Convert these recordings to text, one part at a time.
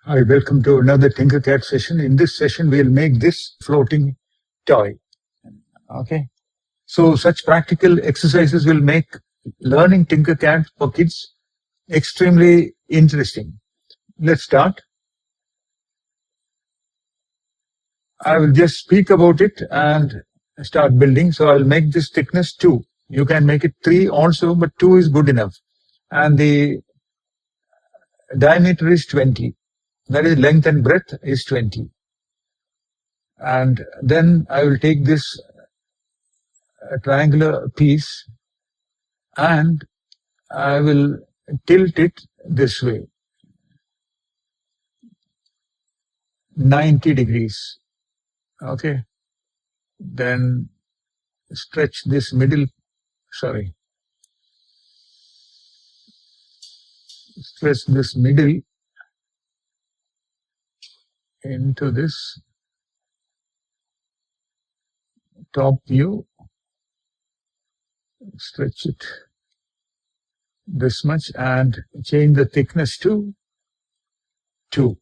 Hi, welcome to another TinkerCAD session. In this session, we'll make this floating toy. Okay. So such practical exercises will make learning TinkerCAD for kids extremely interesting. Let's start. I will just speak about it and start building. So I'll make this thickness 2. You can make it 3 also, but 2 is good enough. And the diameter is 20. That is, length and breadth is 20. And then I will take this triangular piece and I will tilt it this way, 90 degrees. Okay. Then stretch this middle, stretch this middle into this top view, stretch it this much and change the thickness to 2.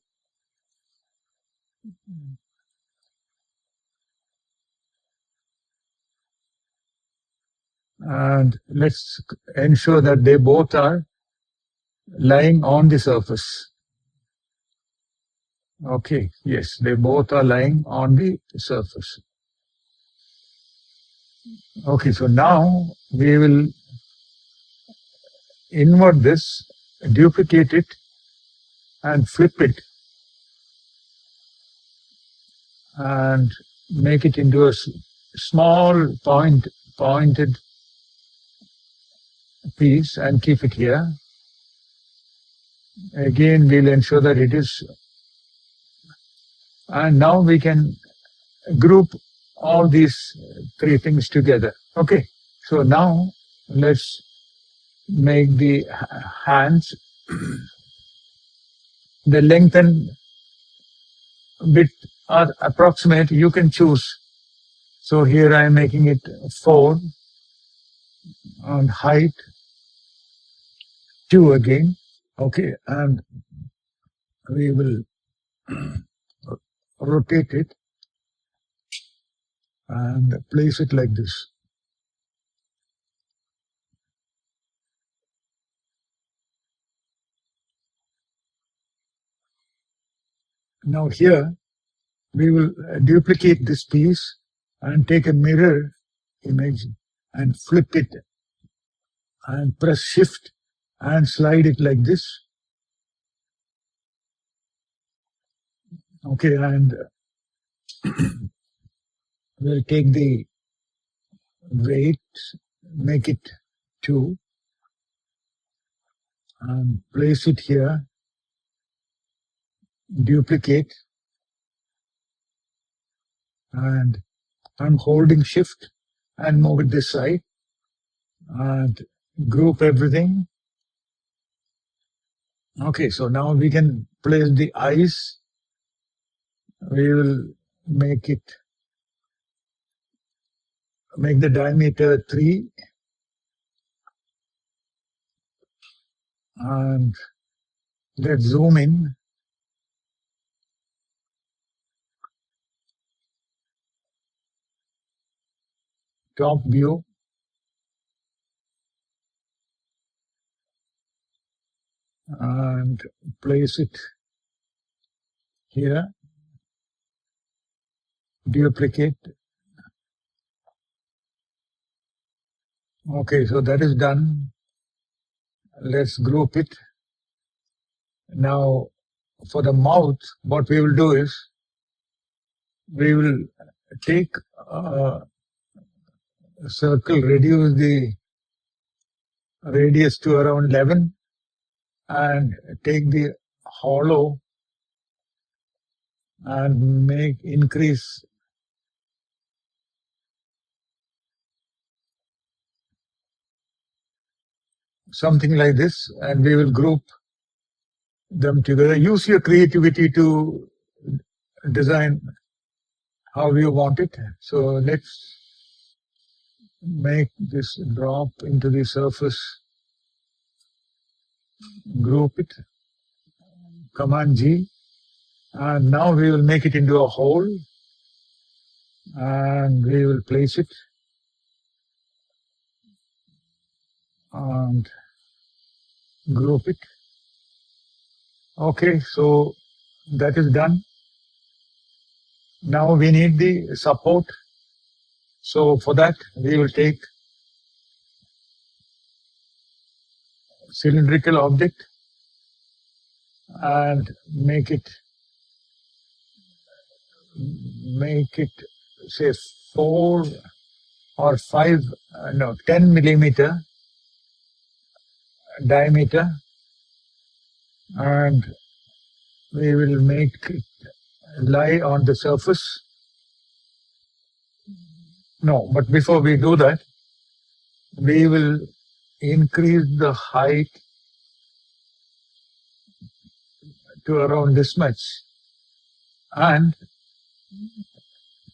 And let's ensure that they both are lying on the surface. Okay, yes, they both are lying on the surface. Okay, so now we will invert this, duplicate it, and flip it, and make it into a small pointed piece and keep it here. Again, we'll ensure that it is, and now we can group all these 3 things together. Okay, so now let's make the hands. The length and width are approximate, you can choose. So here I am making it 4, and height 2 again. Okay, and we will rotate it and place it like this. Now here we will duplicate this piece and take a mirror image and flip it and press shift and slide it like this. Okay, and we'll take the weight, make it 2, and place it here, duplicate, and I'm holding shift and move it this side and group everything. Okay, so now we can place the eyes. We will make the diameter 3 and let's zoom in. Top view. And place it here, duplicate. Okay, so that is done. Let's group it. Now for the mouth, what we will do is we will take a circle, reduce the radius to around 11 and take the hollow and increase something like this, and we will group them together. Use your creativity to design how you want it. So let's make this drop into the surface, group it, Command G, And now we will make it into a hole, and we will place it and group it. Okay, so that is done. Now we need the support. So for that, we will take cylindrical object and make it say 4 or 5, no, 10 millimeter diameter, and we will make it lie on the surface. No, but before we do that, we will increase the height to around this much, and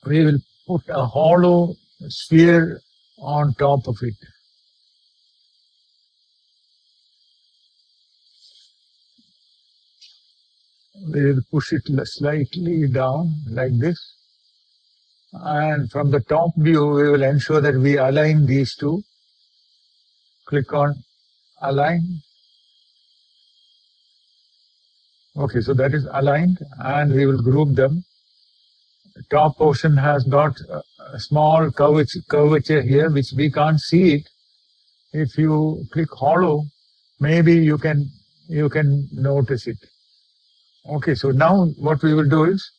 we will put a hollow sphere on top of it. We will push it slightly down like this, and from the top view we will ensure that we align these two. Click on align. Okay, so that is aligned, and we will group them. The top portion has got a small curvature here, which we can't see it. If you click hollow, maybe you can notice it. Okay, so now what we will do is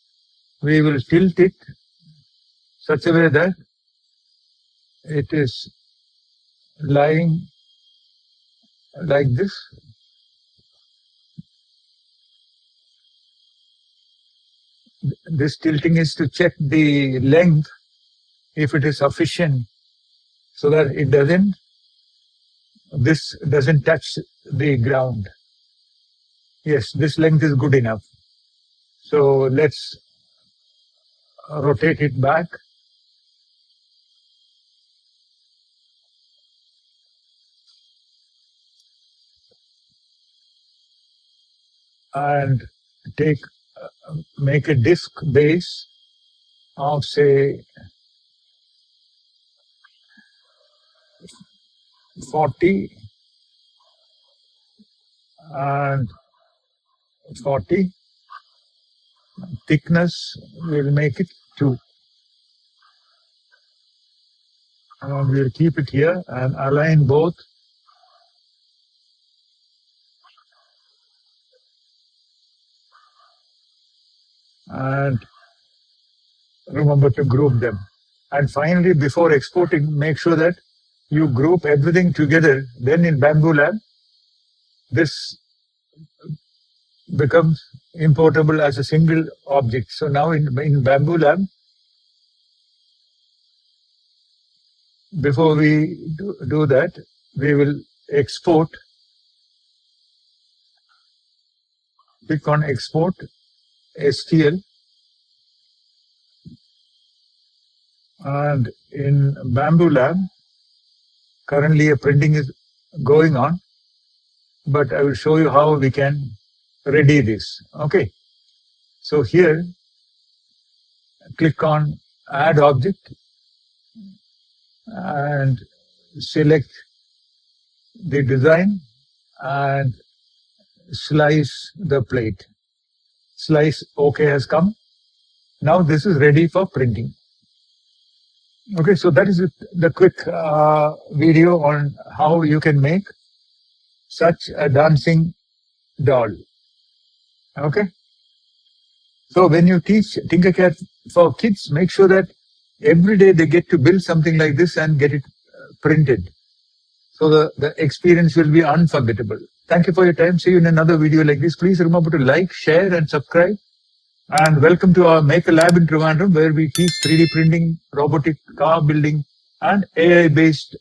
we will tilt it such a way that it is lying like this. This tilting is to check the length, if it is sufficient, so that this doesn't touch the ground. Yes, this length is good enough. So let's rotate it back. And make a disc base of, say, 40 and 40. Thickness, we'll make it 2. And we'll keep it here and align both. And remember to group them. And finally, before exporting, make sure that you group everything together. Then in Bamboo Lab, this becomes importable as a single object. So now in Bamboo Lab, before we do that, we will export. Click on export, STL. And in Bamboo Lab, currently a printing is going on, but I will show you how we can ready this. Okay. So here, click on add object and select the design and slice the plate. Slice OK has come. Now this is ready for printing. Okay, so that is the quick video on how you can make such a dancing doll. Okay. So when you teach TinkerCAD for kids, make sure that every day they get to build something like this and get it printed. So the experience will be unforgettable. Thank you for your time. See you in another video like this. Please remember to like, share, and subscribe. And welcome to our Maker Lab in Trivandrum, where we teach 3D printing, robotic car building, and AI-based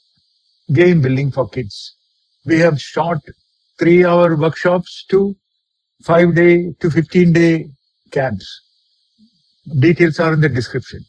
game building for kids. We have short 3-hour workshops to 5-day to 15-day camps. Details are in the description.